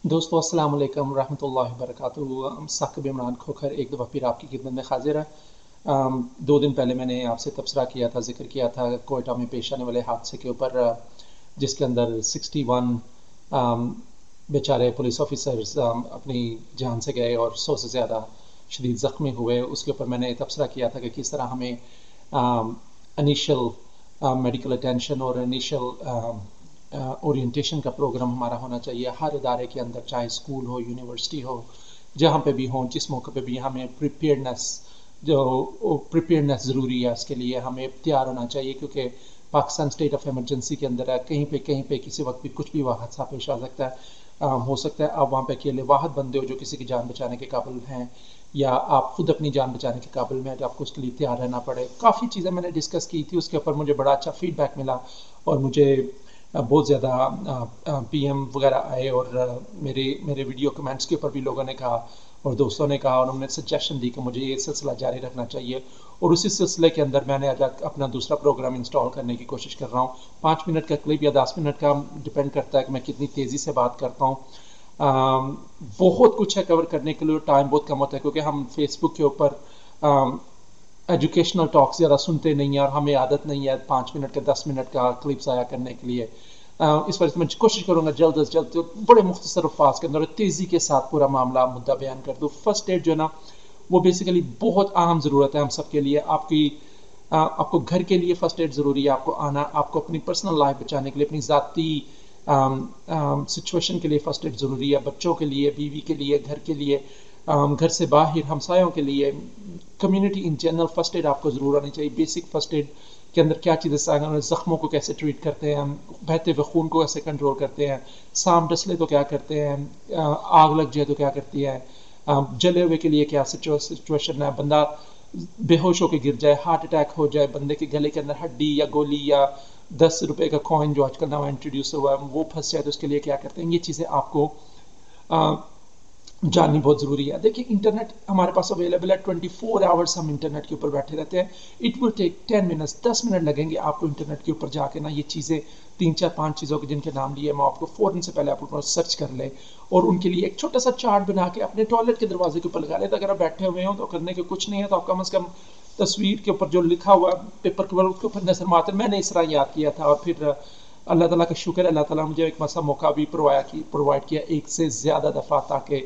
दोस्तों अस्सलाम वालेकुम रहमतुल्लाहि व बरकातुहू। साकिब इमरान खोखर एक दफ़ा फिर आपकी खिदमत में हाजिर है। 2 दिन पहले मैंने आपसे तबसरा किया था, जिक्र किया था कोयटा में पेश आने वाले हादसे के ऊपर, जिसके अंदर 61 बेचारे पुलिस ऑफिसर्स अपनी जान से गए और 100 से ज़्यादा शदीद ज़ख्मी हुए। उसके ऊपर मैंने तबसरा किया था कि किस तरह हमें इनिशियल मेडिकल अटेंशन और इनिशियल ओरिएंटेशन का प्रोग्राम हमारा होना चाहिए हर इदारे के अंदर, चाहे स्कूल हो, यूनिवर्सिटी हो, जहाँ पे भी हो, जिस मौके पे भी हमें प्रिपेयरनेस ज़रूरी है। उसके लिए हमें तैयार होना चाहिए, क्योंकि पाकिस्तान स्टेट ऑफ एमरजेंसी के अंदर है। कहीं पे किसी वक्त भी कुछ भी हादसा पेश आ सकता है। हो सकता है आप वहाँ पे अकेले वाहद बंदे हो जो किसी की जान बचाने के काबिल हैं, या आप खुद अपनी जान बचाने के काबिल में हैं, तो आपको उसके लिए तैयार रहना पड़े। काफ़ी चीज़ें मैंने डिस्कस की थी, उसके ऊपर मुझे बड़ा अच्छा फीडबैक मिला और मुझे बहुत ज़्यादा पीएम वगैरह आए, और मेरे मेरे वीडियो कमेंट्स के ऊपर भी लोगों ने कहा और दोस्तों ने कहा, और उन्होंने सजेशन दी कि मुझे ये सिलसिला जारी रखना चाहिए। और उसी सिलसिले के अंदर मैंने आज अपना दूसरा प्रोग्राम इंस्टॉल करने की कोशिश कर रहा हूँ। 5 मिनट का क्लिप या 10 मिनट का, डिपेंड करता है कि मैं कितनी तेज़ी से बात करता हूँ। बहुत कुछ है कवर करने के लिए, टाइम बहुत कम होता है, क्योंकि हम फेसबुक के ऊपर एजुकेशनल टॉक ज़्यादा सुनते नहीं है, और हमें आदत नहीं है 5 मिनट का 10 मिनट का क्लिप्स आया करने के लिए। इस वजह से मैं कोशिश करूंगा जल्द अज जल्द बड़े मुख्तसर अल्फाज के अंदर तेज़ी के साथ पूरा मामला मुद्दा बयान कर दूँ। फर्स्ट एड जो है ना, वो बेसिकली बहुत अहम ज़रूरत है हम सब के लिए। आपको घर के लिए फ़र्स्ट एड ज़रूरी है, आपको अपनी पर्सनल लाइफ बचाने के लिए, अपनी ज़ाती सिचुएशन के लिए फ़र्स्ट एड ज़रूरी है, बच्चों के लिए, बीवी के लिए, घर के लिए, घर से बाहर हमसायों के लिए, community in general. First aid आपको ज़रूर आनी चाहिए। बेसिक फ़र्स्ट एड के अंदर क्या चीज़ें शामिल, ज़ख्मों को कैसे ट्रीट करते हैं, बहते हुए खून को कैसे कंट्रोल करते हैं, सांप डसले तो क्या करते हैं, आग लग जाए तो क्या करती है, जले हुए के लिए क्या सिचुएशन है, बंदा बेहोश होकर गिर जाए, हार्ट अटैक हो जाए, बंदे के गले के अंदर हड्डी या गोली या 10 रुपए का कॉइन जो आजकल नवा इंट्रोड्यूस हुआ है वो फंस जाए, तो उसके लिए क्या करते हैं। ये चीज़ें आपको जाननी बहुत ज़रूरी है। देखिए, इंटरनेट हमारे पास अवेलेबल है, 24 आवर्स हम इंटरनेट के ऊपर बैठे रहते हैं। It will take 10 minutes, 10 minute लगेंगे आपको इंटरनेट के ऊपर जाके ना ये चीज़ें, 3 4 5 चीज़ों के जिनके नाम लिए मैं आपको फ़ौरन से पहले आप सर्च कर ले, और उनके लिए एक छोटा सा चार्ट बना के अपने टॉयलेट के दरवाजे के ऊपर लगा ले। तो अगर आप बैठे हुए हो तो करने के कुछ नहीं है, तो आप कम से कम तस्वीर के ऊपर जो लिखा हुआ पेपर के ऊपर, उसके ऊपर नजर मारते। मैंने इस तरह याद किया था, और फिर अल्लाह ताला का शुक्र है, अल्लाह ताला मुझे एक मसा मौका भी प्रोवाइड किया एक से ज़्यादा दफ़ा, ताकि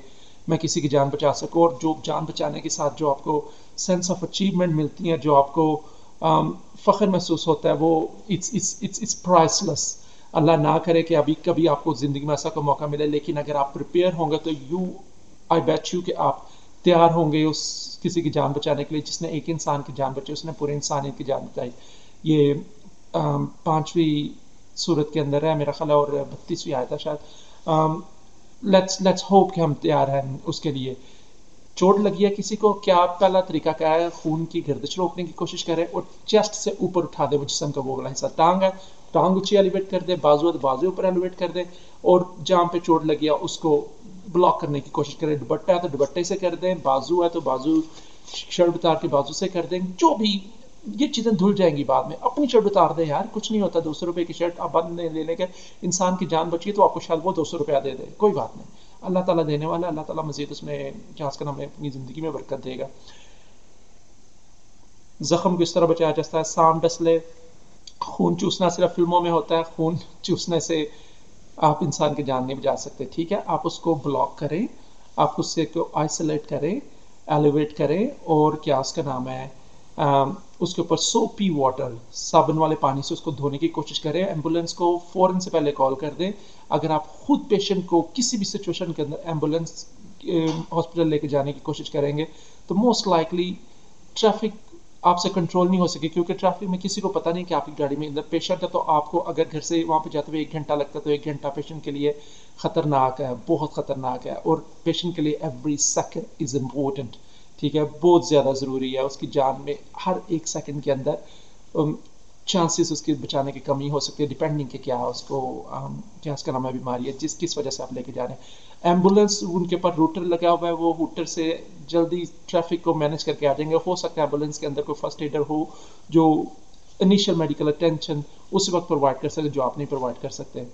मैं किसी की जान बचा सकूँ। और जो जान बचाने के साथ जो आपको सेंस ऑफ अचीवमेंट मिलती है, जो आपको फ़ख्र महसूस होता है, वो इट्स प्राइसलेस। अल्लाह ना करे कि अभी कभी आपको ज़िंदगी में ऐसा कोई मौका मिले, लेकिन अगर आप प्रिपेयर होंगे तो आई बेट यू कि आप तैयार होंगे उस किसी की जान बचाने के लिए। जिसने एक इंसान की जान बचाई, उसने पूरे इंसानियत की जान बचाई। ये 5वीं सूरत के अंदर है मेरा ख्याल, और 32वीं आयत है शायद। लेट्स होप कि हम तैयार हैं उसके लिए। चोट लगी है किसी को, क्या पहला तरीका क्या है? खून की गर्दिश रोकने की कोशिश करें और चेस्ट से ऊपर उठा दे वो जिस्म का वो वाला हिस्सा। टांग है, टांग ऊंची एलिवेट कर दे, बाजू है तो बाजू ऊपर एलिवेट कर दे, और जहाँ पे चोट लगी है उसको ब्लॉक करने की कोशिश करें। दुपट्टा है तो दुपट्टे से कर दें, बाजू है तो बाजू, शर्ट उतार के बाजू से कर दें, जो भी। ये चीज़ें धुल जाएंगी बाद में। अपनी शर्ट उतार दे यार, कुछ नहीं होता। 200 रुपए की शर्ट आप बंद ले लेके इंसान की जान बची, तो आपको शायद वो 200 रुपया दे दे, कोई बात नहीं। अल्लाह ताला देने वाला, अल्लाह ताला मजीद उसमें क्या उसका नाम है, अपनी ज़िंदगी में बरकत देगा। जख्म किस तरह बचाया जाता है? सांप डसले, खून चूसना सिर्फ फिल्मों में होता है। खून चूसने से आप इंसान की जान नहीं बचा सकते, ठीक है। आप उसको ब्लॉक करें, आप उससे को आइसोलेट करें, एलिवेट करें, और क्या उसका नाम है, उसके ऊपर सोपी वाटर, साबुन वाले पानी से उसको धोने की कोशिश करें। एम्बुलेंस को फ़ौरन से पहले कॉल कर दें। अगर आप खुद पेशेंट को किसी भी सिचुएशन के अंदर एम्बुलेंस हॉस्पिटल लेके जाने की कोशिश करेंगे, तो मोस्ट लाइकली ट्रैफिक आपसे कंट्रोल नहीं हो सके, क्योंकि ट्रैफिक में किसी को पता नहीं कि आपकी गाड़ी में अंदर पेशेंट है। तो आपको अगर घर से वहाँ पे जाते हुए 1 घंटा लगता है, तो 1 घंटा पेशेंट के लिए ख़तरनाक है, बहुत ख़तरनाक है। और पेशेंट के लिए एवरी सेकंड इज़ इम्पोर्टेंट, ठीक है, बहुत ज़्यादा ज़रूरी है। उसकी जान में हर एक सेकंड के अंदर चांसेस उसके बचाने की कमी हो सकती है, डिपेंडिंग कि क्या उसको क्या उसका नाम है, बीमारी है जिस किस वजह से आप लेके जा रहे हैं। एम्बुलेंस उनके ऊपर रूटर लगा हुआ है, वो रूटर से जल्दी ट्रैफिक को मैनेज करके आ जाएंगे। हो सकता है एम्बुलेंस के अंदर कोई फर्स्ट एडर हो जो इनिशियल मेडिकल अटेंशन उस वक्त प्रोवाइड कर सके जो आप नहीं प्रोवाइड कर सकते।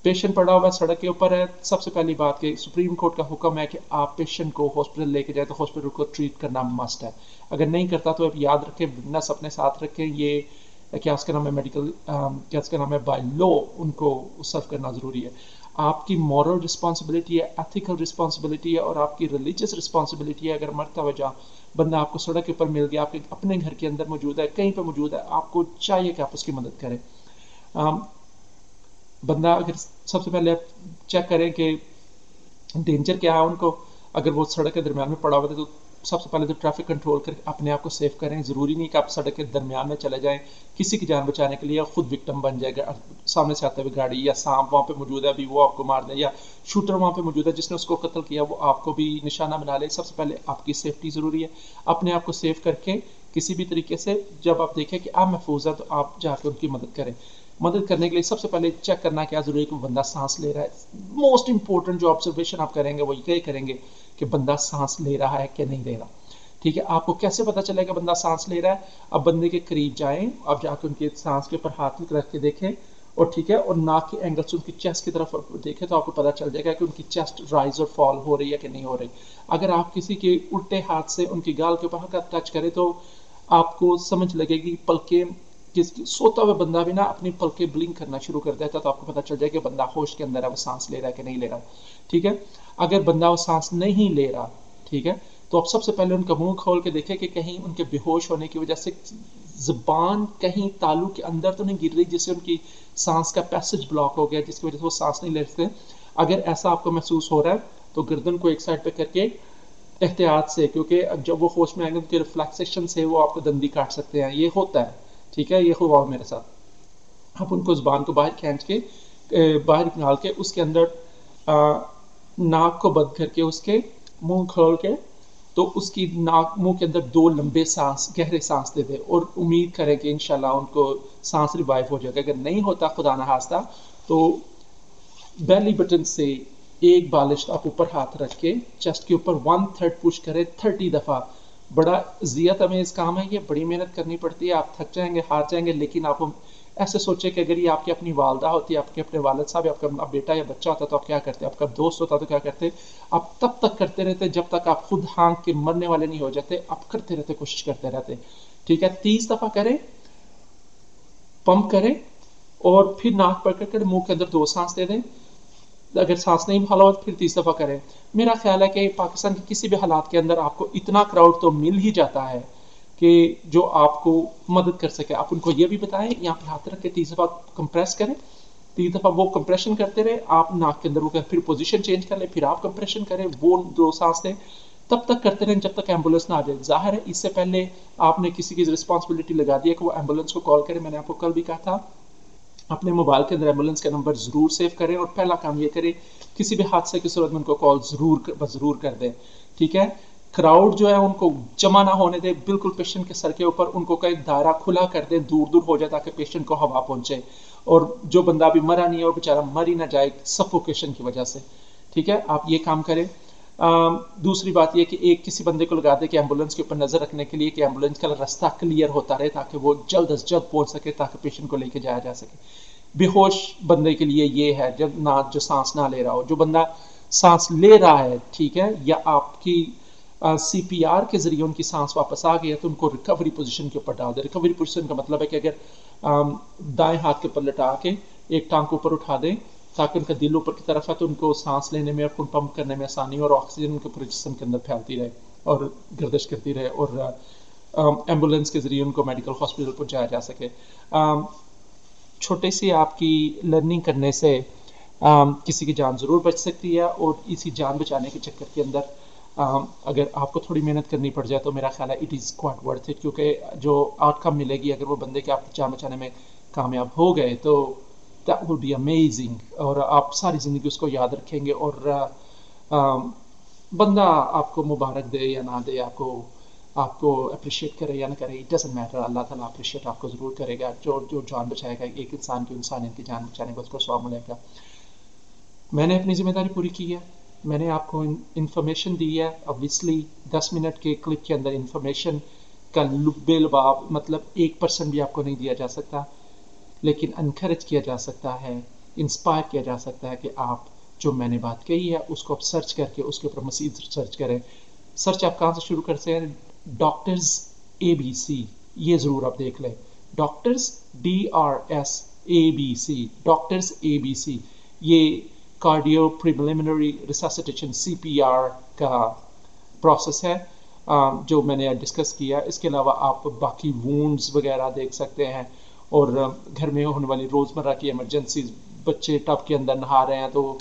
पेशेंट पड़ा हुआ सड़क के ऊपर है, सबसे पहली बात कि सुप्रीम कोर्ट का हुक्म है कि आप पेशेंट को हॉस्पिटल लेके जाए तो हॉस्पिटल को ट्रीट करना मस्ट है। अगर नहीं करता तो आप याद रखें, नर्स अपने साथ रखें, ये क्या उसका नाम है मेडिकल क्या उसका नाम है बाय लॉ उनको सर्व करना ज़रूरी है। आपकी मॉरल रिस्पॉन्सिबिलिटी है, एथिकल रिस्पॉन्सिबिलिटी है और आपकी रिलीजियस रिस्पॉन्सिबिलिटी है। अगर मरता हुआ जहाँ बंदा आपको सड़क के ऊपर मिल गया, आपके अपने घर के अंदर मौजूद है, कहीं पर मौजूद है, आपको चाहिए कि आप उसकी मदद करें। बंदा अगर सबसे पहले आप चेक करें कि डेंजर क्या है उनको, अगर वो सड़क के दरमियान में पड़ा हुआ है तो सबसे पहले तो ट्रैफिक कंट्रोल करके अपने आप को सेफ करें। ज़रूरी नहीं कि आप सड़क के दरमियान में चले जाएं किसी की जान बचाने के लिए, या खुद विक्टिम बन जाएगा, सामने से आते हुए गाड़ी या सांप वहाँ पे मौजूद है अभी वो आपको मार दे, या शूटर वहाँ पे मौजूद है जिसने उसको कत्ल किया वो आपको भी निशाना बना ले। सबसे पहले आपकी सेफ्टी ज़रूरी है। अपने आप को सेफ करके किसी भी तरीके से जब आप देखें कि आप महफूज हैं तो आप जाकर उनकी मदद करें। मदद करने के लिए सबसे पहले चेक करना क्या जरूरी है कि बंदा सांस ले रहा है। मोस्ट इंपॉर्टेंट जो ऑब्जर्वेशन आप करेंगे वो ये करेंगे कि बंदा सांस ले रहा है कि नहीं ले रहा। ठीक है, आपको कैसे पता चलेगा बंदा सांस ले रहा है? अब बंदे के करीब जाएं, अब जाकर उनके सांस के ऊपर हाथ रख के देखें और ठीक है, और नाक के एंगल से उनकी चेस्ट की तरफ देखें तो आपको पता चल जाएगा कि उनकी चेस्ट राइज और फॉल हो रही है कि नहीं हो रही। अगर आप किसी के उल्टे हाथ से उनकी गाल के ऊपर हल्का टच करें तो आपको समझ लगेगी पलके सोता हुआ बंदा भी ना अपनी पलके ब्लिंक करना शुरू कर देता है तो आपको पता चल जाए कि बंदा होश के अंदर है, वो सांस ले रहा है कि नहीं ले रहा। ठीक है, अगर बंदा वो सांस नहीं ले रहा, ठीक है, तो आप सबसे पहले उनका मुंह खोल के देखें कि कहीं उनके बेहोश होने की वजह से जुबान कहीं तालू के अंदर तो नहीं गिर रही जिससे उनकी सांस का पैसेज ब्लॉक हो गया जिसकी वजह से वो सांस नहीं ले सकते। अगर ऐसा आपको महसूस हो रहा है तो गर्दन को एक साइड पे करके एहतियात से, क्योंकि जब वो होश में आएंगे उनके रिफ्लेक्सेशन से वो आपको दंदी काट सकते हैं, ये होता है। ठीक है, ये हुआ मेरे साथ। आप उनको जुबान को बाहर खींच के बाहर निकाल के उसके अंदर नाक को बंद करके उसके मुंह खोल के तो उसकी नाक मुंह के अंदर 2 लंबे सांस गहरे सांस दे दे और उम्मीद करें कि इंशाल्लाह उनको सांस रिवाइव हो जाएगा। अगर नहीं होता खुदा ना खास्ता तो बेली बटन से एक बालिश आप ऊपर हाथ रख के चेस्ट के ऊपर 1/3 पुश करें 30 दफा। बड़ा ज़ियत अमेज काम है ये, बड़ी मेहनत करनी पड़ती है, आप थक जाएंगे, हार जाएंगे, लेकिन आप ऐसे सोचें कि अगर ये आपकी अपनी वालदा होती, आपके अपने वालिद साहब, आपका बेटा या बच्चा होता तो आप क्या करते, आपका दोस्त होता तो क्या करते? आप तब तक करते रहते जब तक आप खुद हाँक के मरने वाले नहीं हो जाते, आप करते रहते, कोशिश करते रहते। ठीक है, 30 दफा करें, पंप करें और फिर नाक पकड़ कर मुंह के अंदर 2 सांस दे दें। अगर सांस नहीं भाला हो तो फिर 30 दफा करें। मेरा ख्याल है कि पाकिस्तान के किसी भी हालात के अंदर आपको इतना क्राउड तो मिल ही जाता है कि जो आपको मदद कर सके। आप उनको ये भी बताएं, यहाँ पे हाथ रख के 30 दफा कंप्रेस करें, 30 दफा वो कंप्रेशन करते रहे, आप नाक के अंदर वो फिर पोजीशन चेंज कर ले, फिर आप कंप्रेशन करें, वो 2 सांस दें, तब तक करते रहें जब तक एम्बुलेंस ना आ जाए। जाहिर है इससे पहले आपने किसी की रिस्पॉन्सिबिलिटी लगा दी है कि वो एम्बुलेंस को कॉल करे। मैंने आपको कल भी कहा था अपने मोबाइल के अंदर एम्बुलेंस का नंबर जरूर सेव करें और पहला काम ये करें किसी भी हादसे की सूरत में उनको कॉल जरूर कर दें। ठीक है, क्राउड जो है उनको जमा ना होने दें, बिल्कुल पेशेंट के सर के ऊपर उनको कहीं दायरा खुला कर दें, दूर दूर हो जाए ताकि पेशेंट को हवा पहुंचे और जो बंदा अभी मरा नहीं है और बेचारा मर ही ना जाए सफोकेशन की वजह से। ठीक है, आप ये काम करें। दूसरी बात यह कि एक किसी बंदे को लगा दे कि एम्बुलेंस के ऊपर नजर रखने के लिए कि एम्बुलेंस का रास्ता क्लियर होता रहे ताकि वो जल्द अज जल्द पहुंच सके ताकि पेशेंट को लेके जाया जा सके। बेहोश बंदे के लिए ये है जब ना जो सांस ना ले रहा हो, जो बंदा सांस ले रहा है, ठीक है, या आपकी CPR के जरिए उनकी सांस वापस आ गई है तो उनको रिकवरी पोजीशन के ऊपर डाल दे। रिकवरी पोजीशन का मतलब है कि अगर दाएं हाथ के ऊपर लटा के एक टांग को ऊपर उठा दें ताकि उनका दिल ऊपर की तरफ है तो उनको सांस लेने में और खून पंप करने में आसानी हो और ऑक्सीजन उनके पूरे जिस्म के अंदर फैलती रहे और गर्दिश करती रहे और एम्बुलेंस के जरिए उनको मेडिकल हॉस्पिटल पहुंचाया जा सके। छोटे सी आपकी लर्निंग करने से किसी की जान ज़रूर बच सकती है और इसी जान बचाने के चक्कर के अंदर अगर आपको थोड़ी मेहनत करनी पड़ जाए तो मेरा ख्याल है it is quite worth it, क्योंकि जो आउटकम मिलेगी अगर वो बंदे के आप जान बचाने में कामयाब हो गए तो दैट विल बी अमेजिंग और आप सारी ज़िंदगी उसको याद रखेंगे और बंदा आपको मुबारक दे या ना दे, आपको अप्रिशिएट करे या ना करे, इट डजंट मैटर, अल्लाह ताला अप्रिशिएट आपको ज़रूर करेगा। जो जान बचाएगा एक इंसान की इंसानियत की जान बचाने को उसको सवाब मिलेगा। मैंने अपनी जिम्मेदारी पूरी की है, मैंने आपको इन्फॉर्मेशन दी है। ऑब्वियसली 10 मिनट के क्लिप के अंदर इन्फॉर्मेशन का बेलबाब मतलब 1% भी आपको नहीं दिया जा सकता, लेकिन इनकरेज किया जा सकता है इंस्पायर किया जा सकता है कि आप जो मैंने बात कही है उसको आप सर्च करके उसके ऊपर मज़ीद सर्च करें। सर्च आप कहाँ से शुरू कर सकते हैं? डॉक्टर्स ABC, ये ज़रूर आप देख लें। Doctors DRS ABC, doctors ABC, ये कार्डियो प्रिलिमिनरी रिससिटेशन CPR का प्रोसेस है जो मैंने डिस्कस किया। इसके अलावा आप बाकी वूंड्स वगैरह देख सकते हैं, और घर में होने वाली रोज़मर्रा की इमरजेंसीज, बच्चे टब के अंदर नहा रहे हैं तो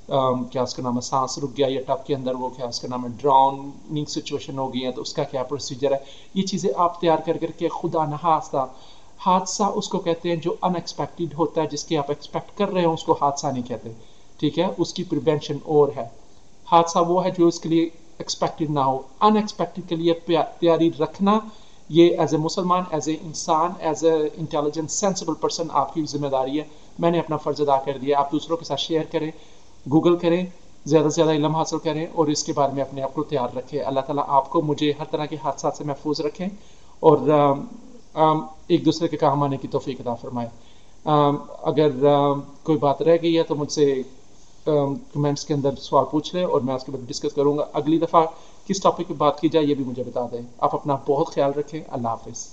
क्या उसका नाम है, सांस रुक गया, या टब के अंदर वो क्या उसका नाम है ड्राउनिंग सिचुएशन हो गई है तो उसका क्या प्रोसीजर है। ये चीज़ें आप तैयार कर करके खुदा न हादसा उसको कहते हैं जो अनएक्सपेक्टेड होता है, जिसके आप एक्सपेक्ट कर रहे हो उसको हादसा नहीं कहते, ठीक है, उसकी प्रिवेंशन और है। हादसा वो है जो उसके लिए एक्सपेक्टेड ना हो। अनएक्सपेक्टेड के लिए तैयारी रखना, ये एज ए मुसलमान, एज ए इंसान, as a intelligent sensible person आपकी जिम्मेदारी है। मैंने अपना फ़र्ज़ अदा कर दिया। आप दूसरों के साथ शेयर करें, गूगल करें, ज़्यादा से ज़्यादा इल्म हासिल करें और इसके बारे में अपने आप को तैयार रखें। अल्लाह ताला आपको मुझे हर तरह के हादसा से महफूज रखें और एक दूसरे के काम आने की तौफीक अता फरमाए। अगर कोई बात रह गई है तो मुझसे कमेंट्स के अंदर सवाल पूछ लें और मैं उसके बाद डिस्कस करूँगा। अगली दफ़ा किस टॉपिक पर बात की जाए ये भी मुझे बता दें। आप अपना बहुत ख्याल रखें। अल्लाह हाफिज़।